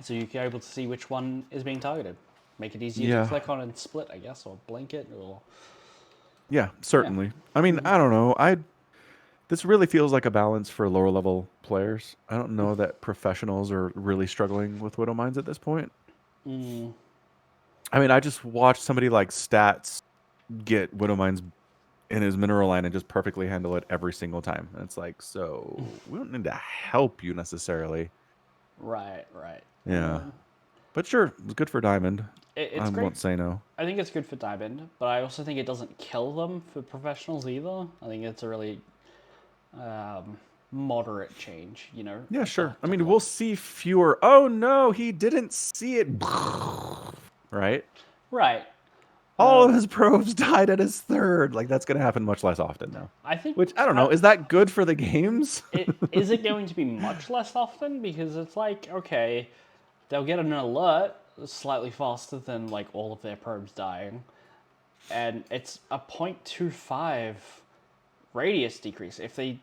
So you're able to see which one is being targeted. Make it easier Yeah. to click on and split, I guess, or blink it, or Yeah, certainly. I mean, I don't know. This really feels like a balance for lower level players. I don't know that professionals are really struggling with Widow Mines at this point. I mean, I just watched somebody like Stats get Widow Mines in his mineral line and just perfectly handle it every single time. And it's like, so we don't need to help you necessarily. right. Yeah. But sure, it's good for Diamond. It's I great. won't say no. I think it's good for Diamond, but I also think it doesn't kill them for professionals either. I think it's a really moderate change, you know? Yeah, sure. I mean, we'll see fewer. Oh no, he didn't see it. Right? Right. All of his probes died at his third. Like, that's going to happen much less often now. I think. Which, I don't know. Is that good for the games? Is it going to be much less often? Because it's like, okay, they'll get an alert slightly faster than like all of their probes dying. And it's a 0.25 radius decrease. If they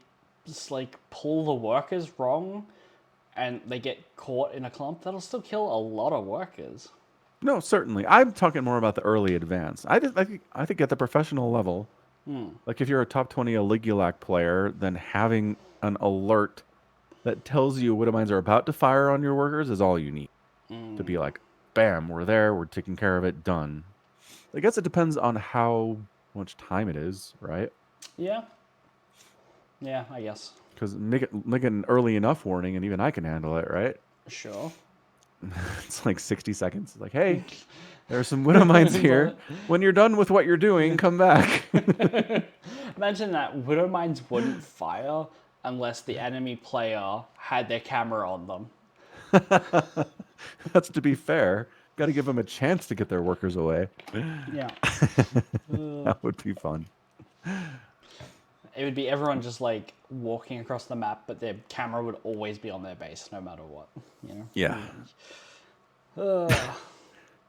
just like pull the workers wrong and they get caught in a clump, that'll still kill a lot of workers. No, certainly. I'm talking more about the early advance. I think at the professional level, like if you're a top 20 Aligulac player, then having an alert that tells you Widow Mines are about to fire on your workers is all you need. To be like, bam, we're there, we're taking care of it, done. I guess it depends on how much time it is, right? Yeah. Yeah, I guess. Because make it an early enough warning, and even I can handle it, right? Sure. It's like 60 seconds. Like, hey, there are some Widow Mines here. When you're done with what you're doing, come back. Imagine that Widow Mines wouldn't fire unless the enemy player had their camera on them. That's to be fair. Got to give them a chance to get their workers away. Yeah. That would be fun. It would be everyone just like walking across the map, but their camera would always be on their base, no matter what. You know? Yeah.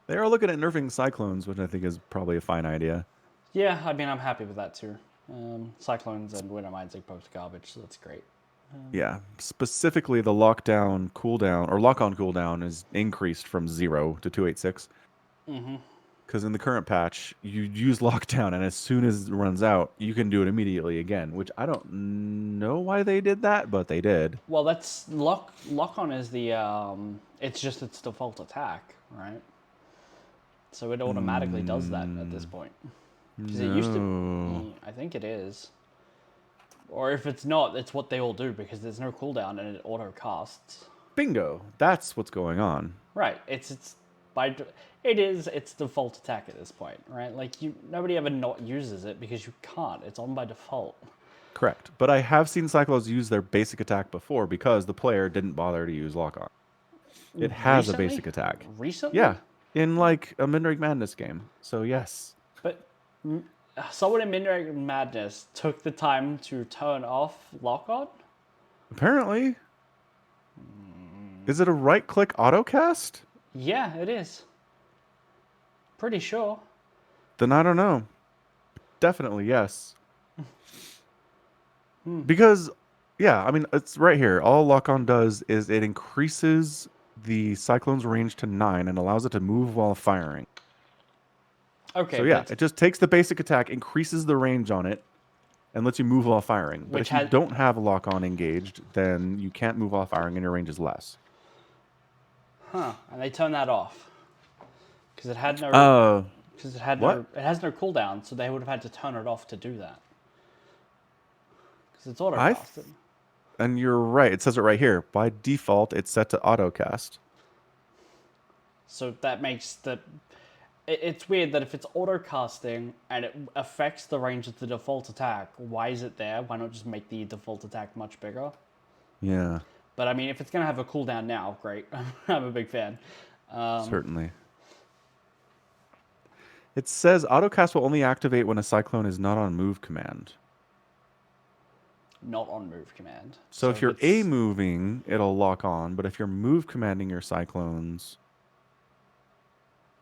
They are looking at nerfing cyclones, which I think is probably a fine idea. Yeah, I mean, I'm happy with that too. Cyclones and Widow Mines are both garbage, so that's great. Yeah. Specifically, the lockdown cooldown or lock-on cooldown is increased from 0 to 286. Because in the current patch, you use lockdown, and as soon as it runs out, you can do it immediately again. Which I don't know why they did that, but they did. Well, that's lock on is the it's just its default attack, right? So it automatically does that at this point. Because it used No. to, I think it is. Or if it's not, it's what they all do because there's no cooldown and it auto casts. Bingo. That's what's going on. Right. It's its default attack at this point, right? Like nobody ever not uses it because you can't. It's on by default. Correct. But I have seen Cyclos use their basic attack before because the player didn't bother to use lock on. It has a basic attack. Recently? Yeah. In like a Midnight Madness game. So yes. But someone in Midnight Madness took the time to turn off lock on? Apparently. Is it a right click autocast? Yeah, it is. Pretty sure. Then I don't know. Definitely yes. Because, yeah, I mean, it's right here. All lock-on does is it increases the Cyclone's range to 9 and allows it to move while firing. Okay, So, yeah, it just takes the basic attack, increases the range on it, and lets you move while firing. But if you don't have a lock-on engaged, then you can't move while firing and your range is less. Huh, and they turned that off. Because it had no... Because it has no cooldown, so they would have had to turn it off to do that. Because it's auto-casted. And you're right. It says it right here. By default, it's set to auto-cast. So that makes the... It's weird that if it's auto-casting and it affects the range of the default attack, why is it there? Why not just make the default attack much bigger? Yeah. But I mean, if it's going to have a cooldown now, great. I'm a big fan. Certainly. It says autocast will only activate when a Cyclone is not on move command. Not on move command. So if you're A moving, it'll lock on. But if you're move commanding your Cyclones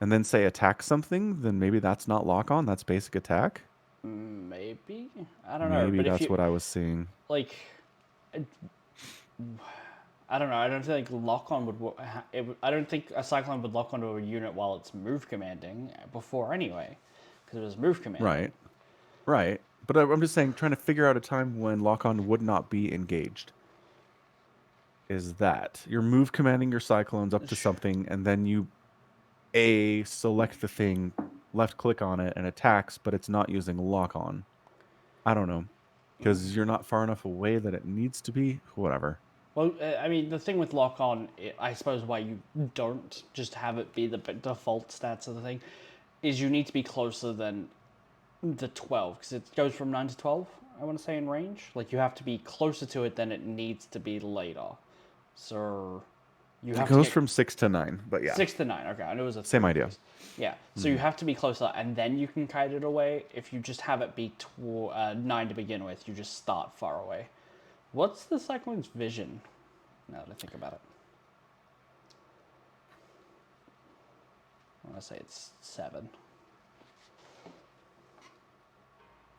and then say attack something, then maybe that's not lock on. That's basic attack. Maybe? I don't know. Maybe but that's what I was seeing. Like, I don't know. I don't think lock on would. I don't think a Cyclone would lock onto a unit while it's move commanding before anyway, because it was move commanding. Right. Right. But I'm just saying, trying to figure out a time when lock-on would not be engaged. Is that you're move commanding your Cyclones up to something, and then you select the thing, left click on it, and attacks, but it's not using lock-on. I don't know, because you're not far enough away that it needs to be. Whatever. Well, I mean, the thing with lock on, I suppose why you don't just have it be the default stats of the thing, is you need to be closer than the 12, because it goes from 9 to 12, I want to say, in range. Like, you have to be closer to it than it needs to be later. So you have it goes from 6 to 9, but yeah. 6 to 9, okay. I know it was a same idea. Yeah, so you have to be closer, and then you can kite it away. If you just have it be 9 to begin with, you just start far away. What's the Cyclone's vision, now that I think about it? I want to say it's 7.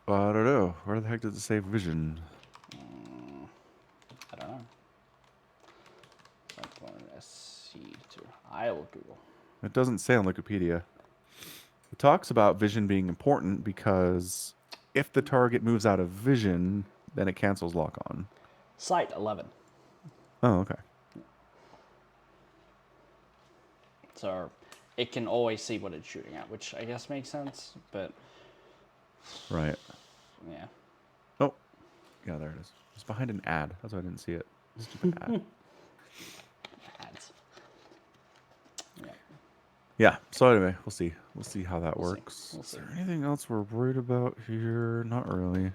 I don't know. Where the heck does it say vision? I don't know. Cyclone SC2. I will Google. It doesn't say on Wikipedia. It talks about vision being important because if the target moves out of vision, then it cancels lock on. Sight 11. Oh, okay. So it can always see what it's shooting at, which I guess makes sense, but... Right. Yeah. Oh. Yeah, there it is. It's behind an ad. That's why I didn't see it. Stupid ad. Ads. Yeah. Yeah. So anyway, we'll see. We'll see how that works. We'll Is see. there anything else we're worried about here? Not really.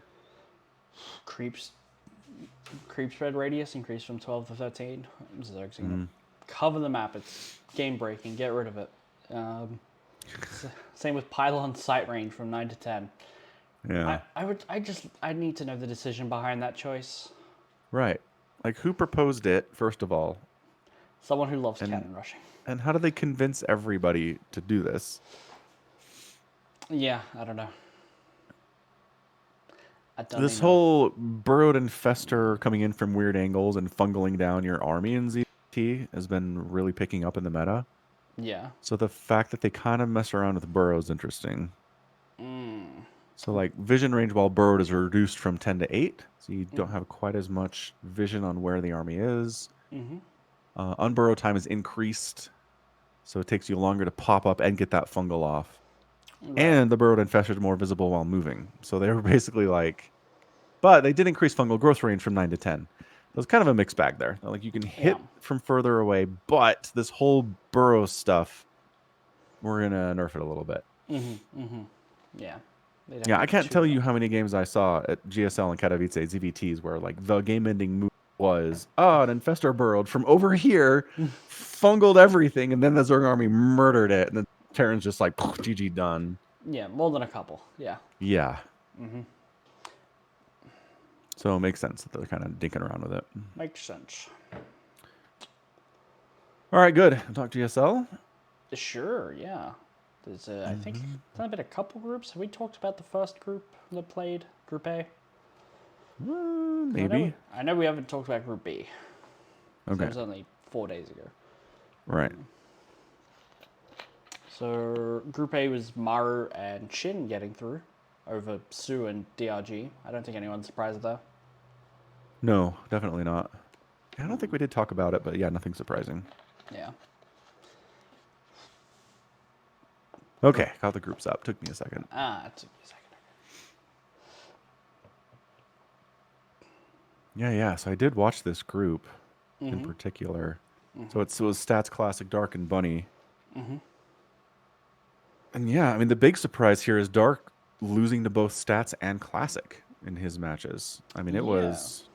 Creep spread radius increased from 12 to 13. Zerg's gonna cover the map. It's game breaking. Get rid of it. Same with pylon sight range from 9 to 10. Yeah. I need to know the decision behind that choice. Right. Like, who proposed it, first of all? Someone who loves cannon rushing. And how do they convince everybody to do this? Yeah, I don't know. This whole burrowed infestor coming in from weird angles and fungling down your army in ZT has been really picking up in the meta. Yeah. So the fact that they kind of mess around with burrow is interesting. So like vision range while burrowed is reduced from 10 to 8. So you don't have quite as much vision on where the army is. Unburrow time is increased. So it takes you longer to pop up and get that fungal off. Right. And the burrowed infested are more visible while moving. So they were basically like, but they did increase fungal growth range from 9 to 10. So it's kind of a mixed bag there. Like you can Yeah. hit from further away, but this whole burrow stuff, we're going to nerf it a little bit. Yeah. They don't Yeah, I get can't too tell you much. how many games I saw at GSL and Katowice ZVTs where like the game-ending move was, oh, an infestor burrowed from over here, fungled everything, and then the Zerg army murdered it, and then Terran's just like, GG done. Yeah, more than a couple. Yeah. Yeah. So it makes sense that they're kind of dinking around with it. Makes sense. All right, good. Talk GSL. Sure, yeah. There's, I think, there's been a couple groups. Have we talked about the first group that played, Group A? Maybe. I know we haven't talked about Group B. So Okay. it was only 4 days ago. Right. So Group A was Maru and Shin getting through over Su and DRG. I don't think anyone's surprised there. No, definitely not. I don't think we did talk about it, but yeah, nothing surprising. Yeah. Okay, got the groups up. Took me a second. It took me a second. Yeah. So I did watch this group in particular. So it was Stats Classic, Dark, and Bunny. And yeah, I mean, the big surprise here is Dark losing to both Stats and Classic in his matches. I mean, it was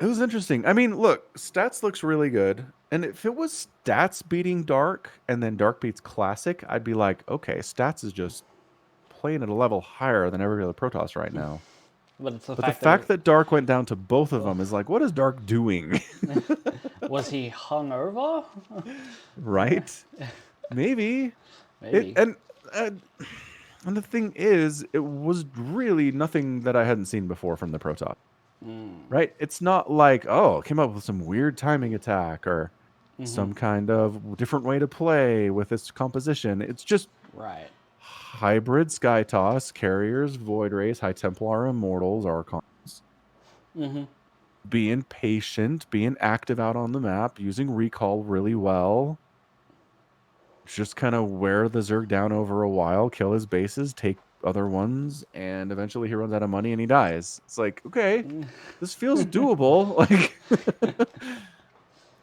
interesting. I mean, look, Stats looks really good. And if it was Stats beating Dark and then Dark beats Classic, I'd be like, okay, Stats is just playing at a level higher than every other Protoss right now. But it's the But the fact fact that Dark went down to both of them is like, what is Dark doing? was he hungover? Right? Maybe. Maybe. And the thing is, it was really nothing that I hadn't seen before from the Protoss. Right? It's not like, oh, it came up with some weird timing attack or some kind of different way to play with this composition. It's just Right. hybrid Sky Toss, Carriers, Void Rays, High Templar, Immortals, Archons. Being patient, being active out on the map, using recall really well. Just kind of wear the Zerg down over a while, kill his bases, take other ones, and eventually he runs out of money and he dies. It's like, okay, this feels doable. Like,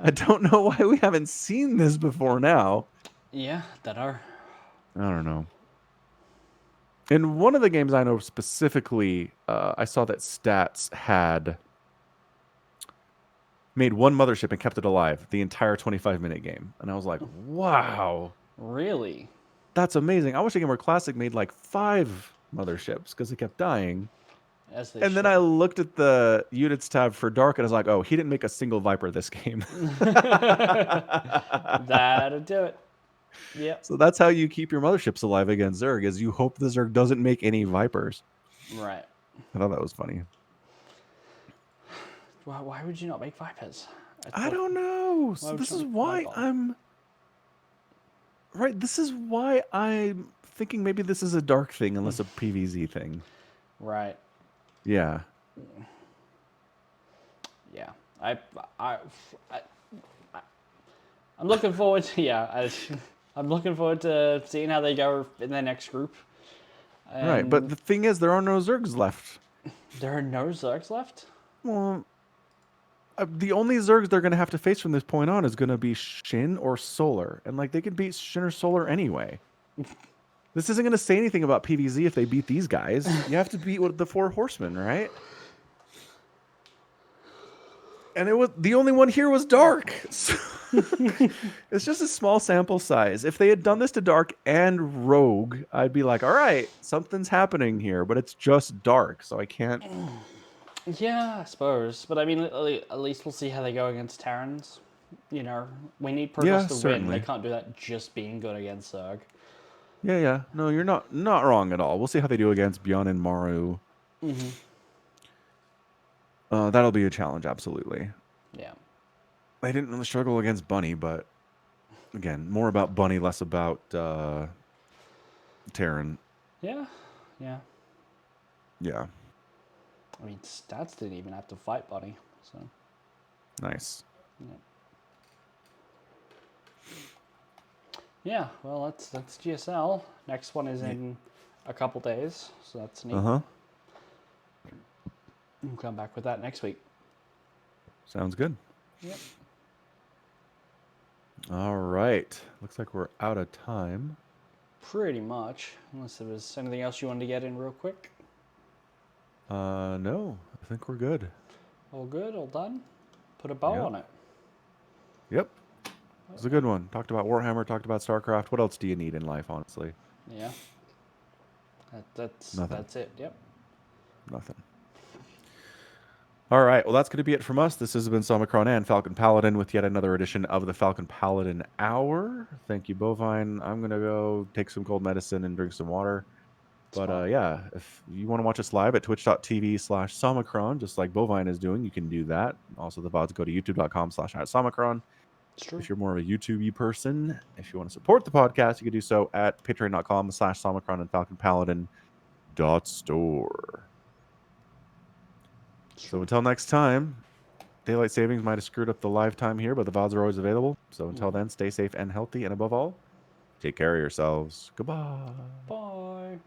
I don't know why we haven't seen this before now. Yeah, that are. I don't know. In one of the games I know specifically, I saw that Stats had made one mothership and kept it alive the entire 25-minute game. And I was like, wow, Really? that's amazing. I wish a game where Classic made like 5 motherships because it kept dying. As they And then I looked at the units tab for Dark and I was like, oh, he didn't make a single Viper this game. That'll do it. Yep. So that's how you keep your motherships alive against Zerg, is you hope the Zerg doesn't make any Vipers. Right. I thought that was funny. Why would you not make Vipers? I don't know. So would this you is make why Fireball? I'm... Right, this is why I'm thinking maybe this is a Dark thing unless a PvZ thing. Right. Yeah. Yeah. I'm looking forward to, I'm looking forward to seeing how they go in their next group. Right, but the thing is, there are no Zergs left. There are no Zergs left? Well, the only Zergs they're going to have to face from this point on is going to be Shin or Solar. And, like, they can beat Shin or Solar anyway. This isn't going to say anything about PvZ if they beat these guys. You have to beat the 4 Horsemen, right? And it was the only one here was Dark. So it's just a small sample size. If they had done this to Dark and Rogue, I'd be like, all right, something's happening here, but it's just Dark, so I can't. Yeah, I suppose. But I mean, at least we'll see how they go against Terrans. You know, we need Protoss to win. They can't do that just being good against Zerg. Yeah. No, you're not wrong at all. We'll see how they do against Bjorn and Maru. That'll be a challenge, absolutely. Yeah. They didn't really struggle against Bunny, but Again, more about Bunny, less about Terran. Yeah, yeah. Yeah, I mean, Stats didn't even have to fight Bunny, so nice. yeah. Yeah, well, that's GSL. Next one is in a couple days, so that's neat. Uh-huh. We'll come back with that next week. Sounds good. Yep. All right. Looks like we're out of time. Pretty much, unless there was anything else you wanted to get in real quick. No, I think we're good. All good, all done. Put a bow Yep. on it. Yep. It was a good one. Talked about Warhammer, talked about StarCraft. What else do you need in life, honestly? Yeah. Nothing. That's it. Yep. Nothing. All right. Well, that's going to be it from us. This has been Somicron and Falcon Paladin with yet another edition of the Falcon Paladin Hour. Thank you, Bovine. I'm going to go take some cold medicine and drink some water. But yeah, if you want to watch us live at twitch.tv/Somicron, just like Bovine is doing, you can do that. Also, the VODs go to youtube.com/Somicron. It's true. If you're more of a YouTube person, if you want to support the podcast, you can do so at patreon.com/Somicron and FalconPaladin.store. So until next time, daylight savings might have screwed up the live time here, but the VODs are always available. So until then, stay safe and healthy, and above all, take care of yourselves. Goodbye. Bye.